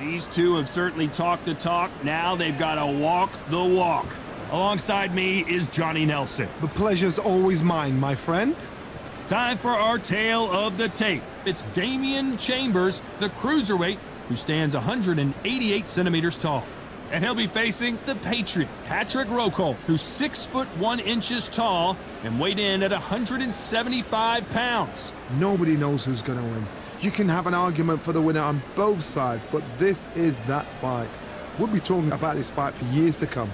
These two have certainly talked the talk. Now they've got to walk the walk. Alongside me is Johnny Nelson. The pleasure's always mine, my friend. Time for our tale of the tape. It's Damian Chambers, the cruiserweight, who stands 188 centimeters tall. And he'll be facing the Patriot, Patrick Rokohl, who's 6'1" tall and weighed in at 175 pounds. Nobody knows who's going to win. You can have an argument for the winner on both sides, but this is that fight. We'll be talking about this fight for years to come.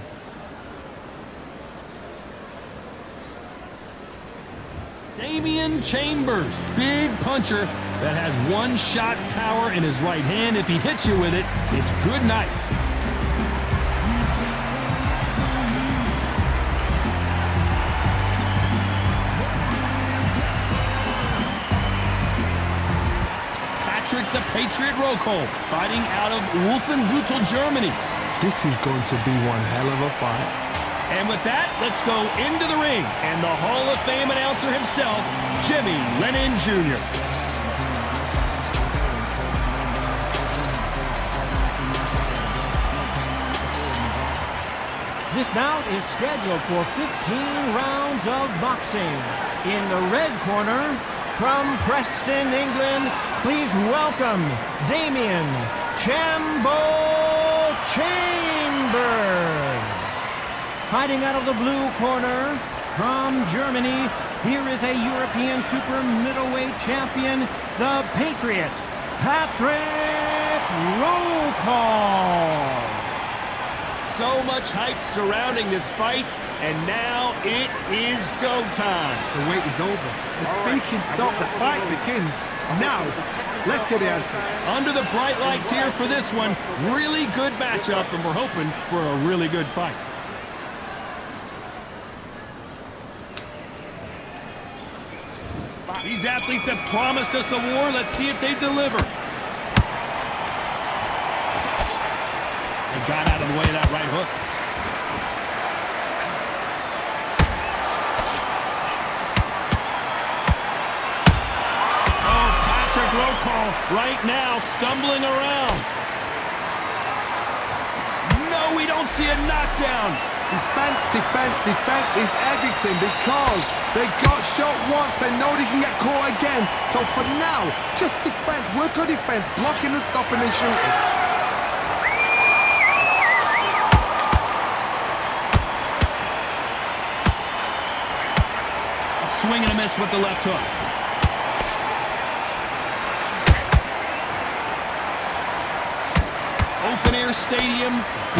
Damian Chambers, big puncher that has one-shot power in his right hand. If he hits you with it, it's good night. Patrick the Patriot Rokohl, fighting out of Wolfenbüttel, Germany. This is going to be one hell of a fight. And with that, let's go into the ring and the Hall of Fame announcer himself, Jimmy Lennon Jr. This bout is scheduled for 15 rounds of boxing. In the red corner, from Preston, England, please welcome Damian "Chambo" Chambers. Fighting out of the blue corner, from Germany, here is a European super middleweight champion, the Patriot, Patrick Rokohl. So much hype surrounding this fight, and now it is go time. The wait is over. The speaking stopped. The fight begins. Now, let's get the answers. Under the bright lights here for this one, really good matchup, and we're hoping for a really good fight. These athletes have promised us a war. Let's see if they deliver. They got out of the way of that right hook. Oh, Patrick Rokohl right now stumbling around. No, we don't see a knockdown. Defense, defense, defense is everything because they got shot once, they know they can get caught again. So for now, just defense, work on defense, blocking and stopping and shooting. A swing and a miss with the left hook. Open air stadium,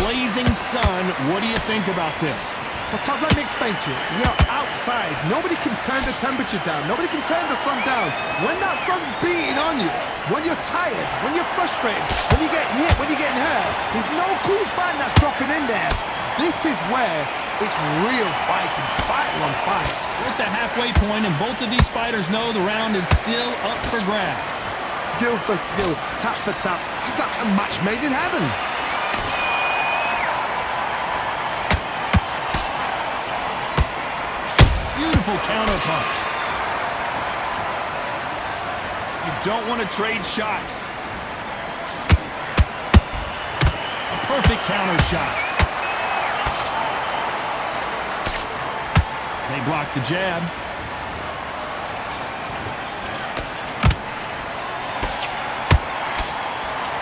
blazing sun. What do you think about this? So Todd, let me explain to you. We are outside. Nobody can turn the temperature down. Nobody can turn the sun down. When that sun's beating on you, when you're tired, when you're frustrated, when you get hit, when you're getting hurt, there's no cool fan that's dropping in there. This is where it's real fighting, fight on fight. We're at the halfway point, and both of these fighters know the round is still up for grabs. Skill for skill, tap for tap, just like a match made in heaven. Beautiful counter punch. You don't want to trade shots. A perfect counter shot. They block the jab.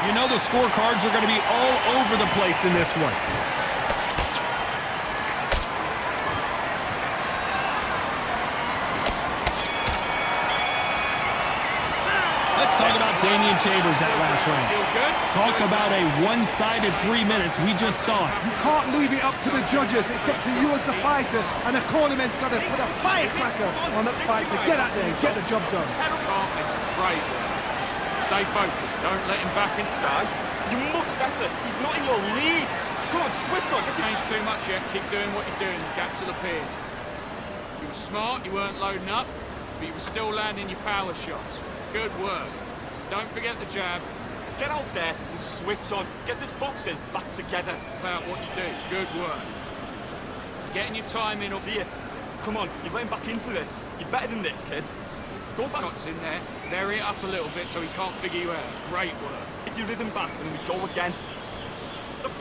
You know the scorecards are going to be all over the place in this one. Let's talk about Damian Chambers that last round. Talk about a one-sided 3 minutes. We just saw it. You can't leave it up to the judges. It's up to you as the fighter, and the cornerman's got to put a firecracker on that fight to get out there and get the job done. Can't miss a break. Stay focused. Don't let him back and stay. You're much better. He's not in your league. Come on, switch on. Get Changed too much yet. Keep doing what you're doing. The gaps will appear. You were smart. You weren't loading up, but you were still landing your power shots. Good work. Don't forget the jab. Get out there and switch on. Get this boxing back together. About what you do. Good work. Getting your timing up. Dear, come on. You're getting back into this. You're better than this, kid. Go back. Shots in there. Vary it up a little bit so he can't figure you out. Great work. Get your rhythm back and we go again.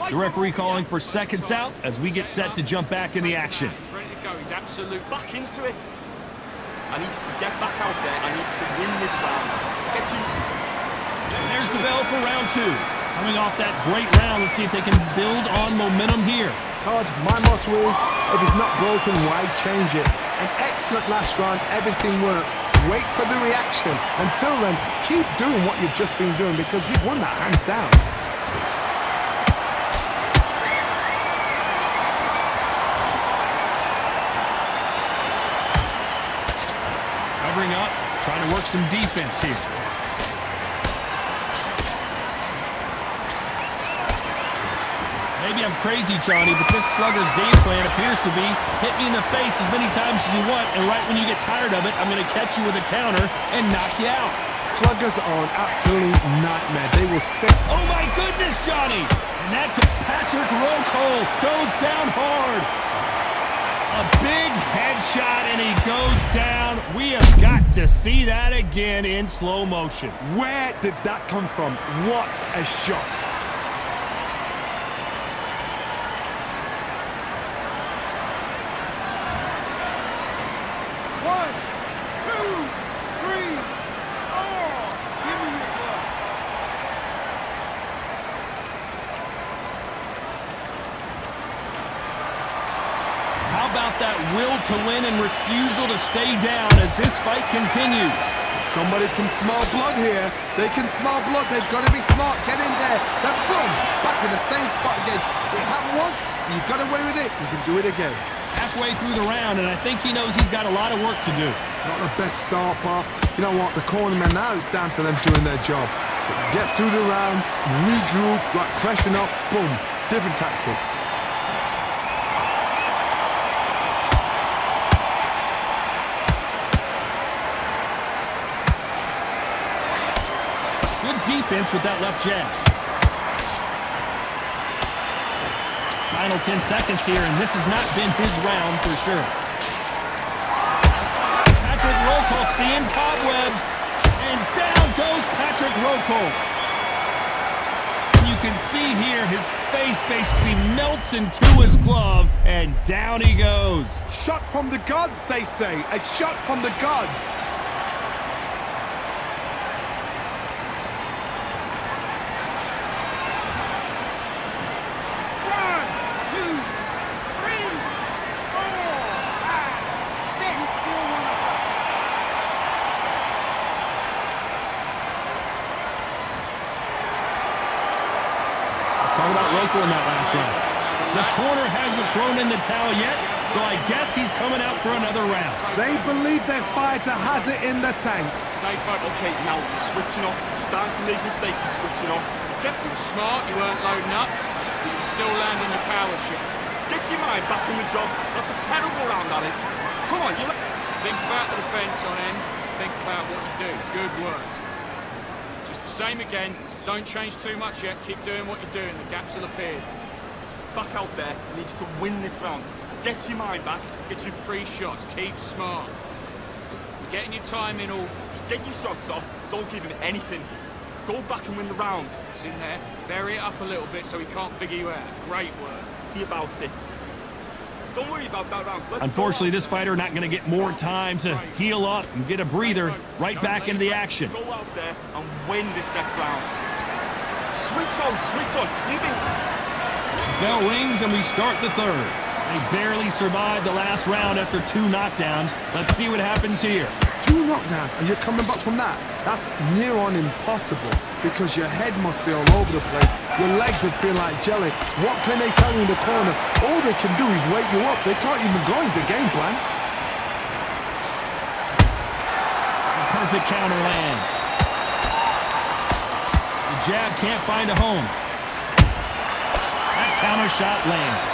The referee calling for seconds out as we get set to jump back in the action. He's ready to go. He's absolute. Back into it. I need you to get back out there. I need you to win this round. Get you. And there's the bell for round 2. Coming off that great round, let's see if they can build on momentum here. Todd, my motto is, if it's not broken, why change it? An excellent last round, everything worked. Wait for the reaction. Until then, keep doing what you've just been doing because you've won that hands down. Covering up, trying to work some defense here. Maybe I'm crazy, Johnny, but this slugger's game plan appears to be hit me in the face as many times as you want, and right when you get tired of it, I'm going to catch you with a counter and knock you out. Sluggers are an absolute nightmare. They will stick. Oh, my goodness, Johnny! And that Patrick Rokohl goes down hard. A big headshot, and he goes down. We have got to see that again in slow motion. Where did that come from? What a shot. How about that will to win and refusal to stay down as this fight continues? Somebody can smell blood here. They can smell blood. They've got to be smart. Get in there. Then boom, back in the same spot again. It happened once. You got away with it. You can do it again. Halfway through the round, and I think he knows he's got a lot of work to do. Not the best start, but you know what? The cornermen now, it's down to them doing their job. Get through the round, regroup, like freshen up, boom. Different tactics. Good defense with that left jab. Final 10 seconds here, and this has not been his round for sure. Patrick Rokohl seeing cobwebs, and down goes Patrick Rokohl. You can see here his face basically melts into his glove, and down he goes. Shot from the gods, they say. A shot from the gods. Talk about Rokohl in that last round. The corner hasn't thrown in the towel yet, so I guess he's coming out for another round. They believe their fighter has it in the tank. Stay focused. Okay, now you're switching off. You're starting to make mistakes. You're switching off. You were smart, you weren't loading up, but you were still landing your power shot. Get your mind back on the job. That's a terrible round, that is. Come on, you. Think about the defense on end. Think about what you do. Good work. Just the same again. Don't change too much yet. Keep doing what you're doing. The gaps will appear. Back out there. I need you to win this round. Get your mind back. Get your free shots. Keep smart. You're getting your time in order. Just get your shots off. Don't give him anything. Go back and win the round. It's in there. Vary it up a little bit so he can't figure you out. Great work. Be about it. Don't worry about that round. Unfortunately, this fighter not going to get more time to heal up and get a breather. Right back into the action. Go out there and win this next round. Switch on, switch on. You've been... Bell rings and we start the third. They barely survived the last round after 2 knockdowns. Let's see what happens here. 2 knockdowns and you're coming back from that. That's near on impossible because your head must be all over the place. Your legs would feel like jelly. What can they tell you in the corner? All they can do is wake you up. They can't even go into game plan. A perfect counter lands. The jab can't find a home. That counter shot lands.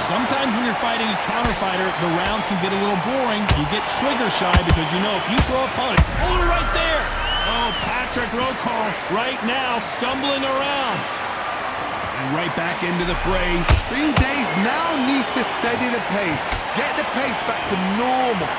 Sometimes when you're fighting a counter fighter, the rounds can get a little boring. You get trigger shy because you know if you throw a punch, hold it right there. Oh, Patrick Rokohl right now stumbling around. Right back into the fray. Green Days now needs to steady the pace. Get the pace back to normal.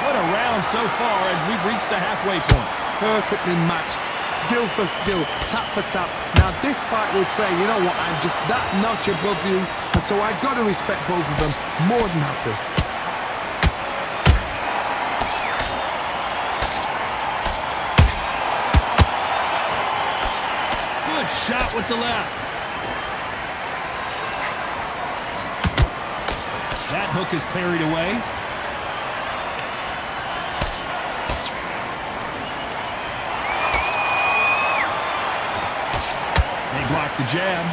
What a round so far as we've reached the halfway point. Perfectly matched. Skill for skill. Tap for tap. Now this fight will say, you know what, I'm just that notch above you. And so I got to respect both of them. More than happy. Good shot with the left. That hook is parried away. They block the jab.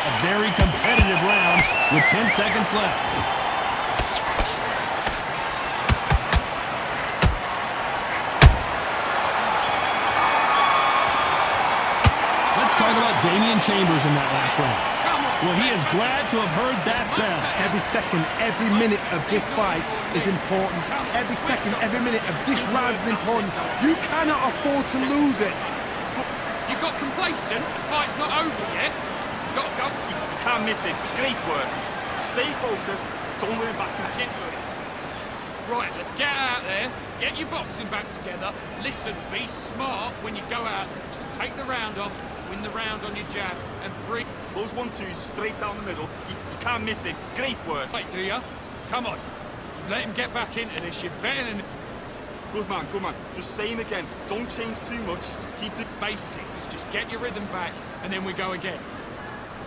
A very competitive round with 10 seconds left. Talk about Damian Chambers in that last round. Well, he is glad to have heard that bell. Every second, every minute of this fight is important. Every second, every minute of this round is important. You cannot afford to lose it. You got complacent. The fight's not over yet. You got to go. You can't miss it. Great work. Stay focused. Don't worry back Into it. Right, let's get out there. Get your boxing back together. Listen, be smart when you go out. Just take the round off. Win the round on your jab and breathe. Those 1-2s straight down the middle. You can't miss it. Great work. Wait, do ya? Come on. You've let him get back into this. You're better than... Good man, good man. Just say him again. Don't change too much. Keep the basics. Just get your rhythm back and then we go again.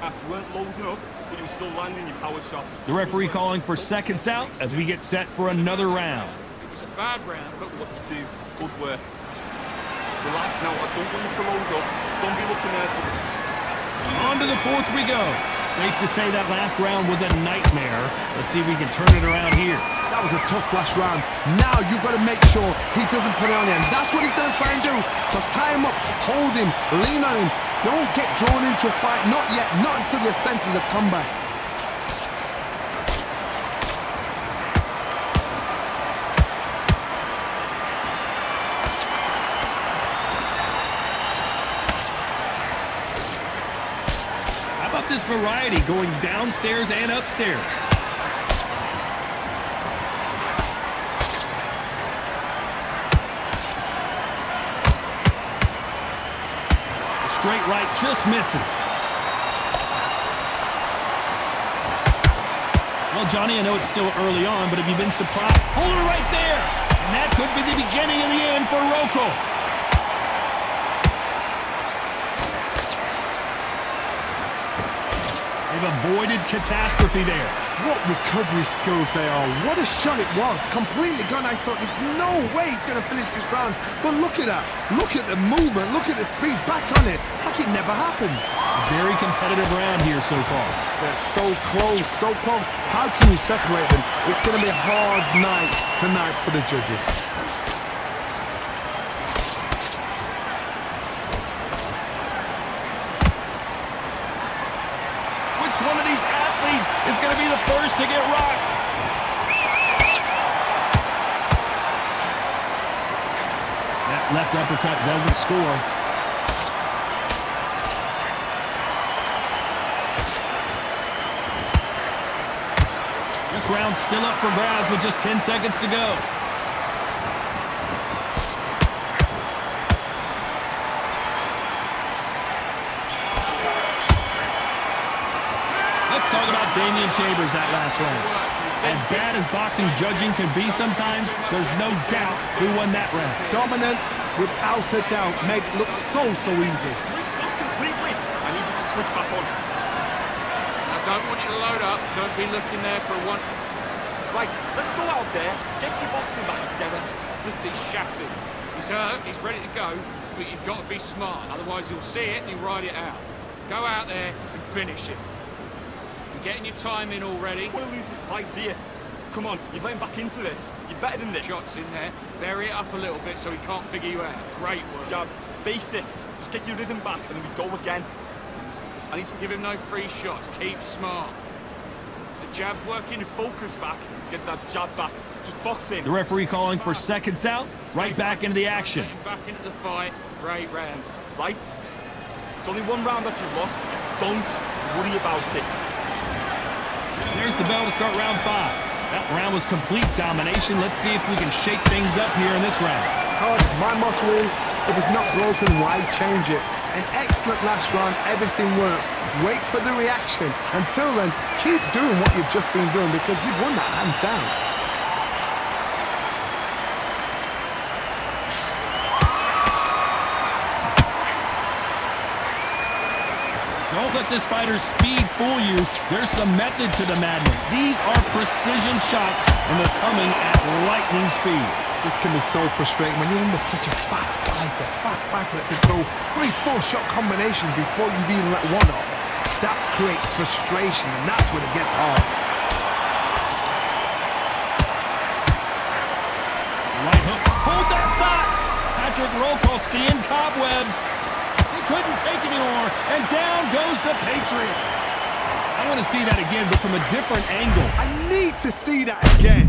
You weren't loading up, but you were still landing your power shots. The referee calling for seconds out as we get set for another round. It was a bad round, but What you do, good work. Relax now. I don't want you to load up. Don't be looking there for On to the fourth we go. Safe to say that last round was a nightmare. Let's see if we can turn it around here. That was a tough last round. Now you've got to make sure he doesn't put it on him. That's what he's going to try and do. So tie him up, hold him, lean on him. Don't get drawn into a fight. Not yet. Not until your senses have come back. How about this variety going downstairs and upstairs? Straight right just misses. Well, Johnny, I know it's still early on, but have you been surprised? Hold it right there! And that could be the beginning of the end for Rokohl. They've avoided catastrophe there. What recovery skills they are. What a shot it was. Completely gone. I thought there's no way he's going to finish this round. But look at that. Look at the movement. Look at the speed. Back on it. Like it never happened. A very competitive round here so far. They're so close. So close. How can you separate them? It's going to be a hard night tonight for the judges. Which one of these athletes is going to be the first to get rocked? That left uppercut doesn't score. This round's still up for grabs with just 10 seconds to go. Let's talk about Damian Chambers that last round. As bad as boxing judging can be sometimes, there's no doubt who won that round. Dominance, without a doubt, made it look so easy. Switched off completely. I need you to switch back on. I don't want you to load up. Don't be looking there for one. Right, let's go out there. Get your boxing back together. He's shattered. He's hurt. He's ready to go. But you've got to be smart. Otherwise, he'll see it and he'll ride it out. Go out there and finish it. You're getting your time in already. You want to lose this fight, do you? Come on, you're getting back into this. You're better than this. Shots in there. Vary it up a little bit so he can't figure you out. Great work. Jab, basics. Just get your rhythm back and then we go again. I need to give him no free shots. Keep smart. jab's working. Focus back. Get that jab back. Just box in. The referee calling for seconds out. Right back into the action. Getting back into the fight. Great rounds. Right? It's only one round that you've lost. Don't worry about it. There's the bell to start round 5. That round was complete domination. Let's see if we can shake things up here in this round. Todd, my motto is, if it's not broken, why change it? An excellent last round, everything works. Wait for the reaction. Until then, keep doing what you've just been doing because you've won that hands down. Don't let this fighter's speed fool you. There's some method to the madness. These are precision shots, and they're coming at lightning speed. This can be so frustrating when you're under such a fast fighter that can throw 3-4 shot combinations before you've even let one off. That creates frustration, and that's when it gets hard. Right hook. Hold that thought! Patrick Rokohl seeing cobwebs. He couldn't take anymore, and down goes the Patriot. I want to see that again, but from a different angle. I need to see that again.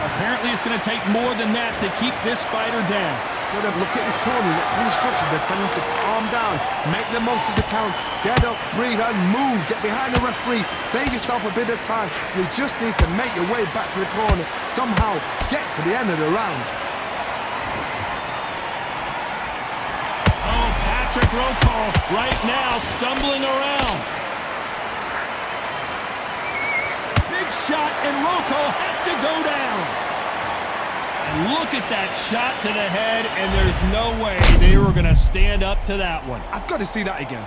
Apparently, it's going to take more than that to keep this fighter down. Look at his corner, look at the instructions. They're telling him to calm down, make the most of the count, get up, breathe, and move. Get behind the referee, save yourself a bit of time. You just need to make your way back to the corner, somehow get to the end of the round. Oh, Patrick Rokohl right now stumbling around. Big shot, and Rokohl has to go down. Look at that shot to the head, and there's no way they were going to stand up to that one. I've got to see that again.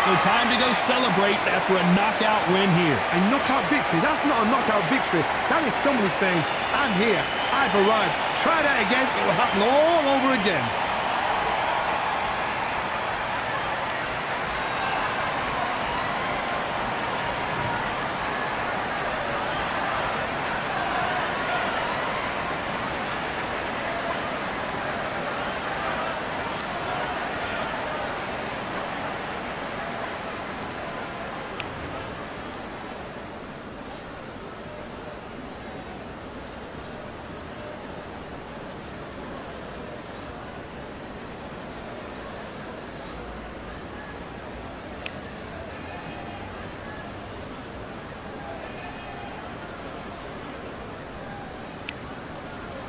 So time to go celebrate after a knockout win here. A knockout victory? That's not a knockout victory. That is somebody saying, I'm here, I've arrived. Try that again, it will happen all over again.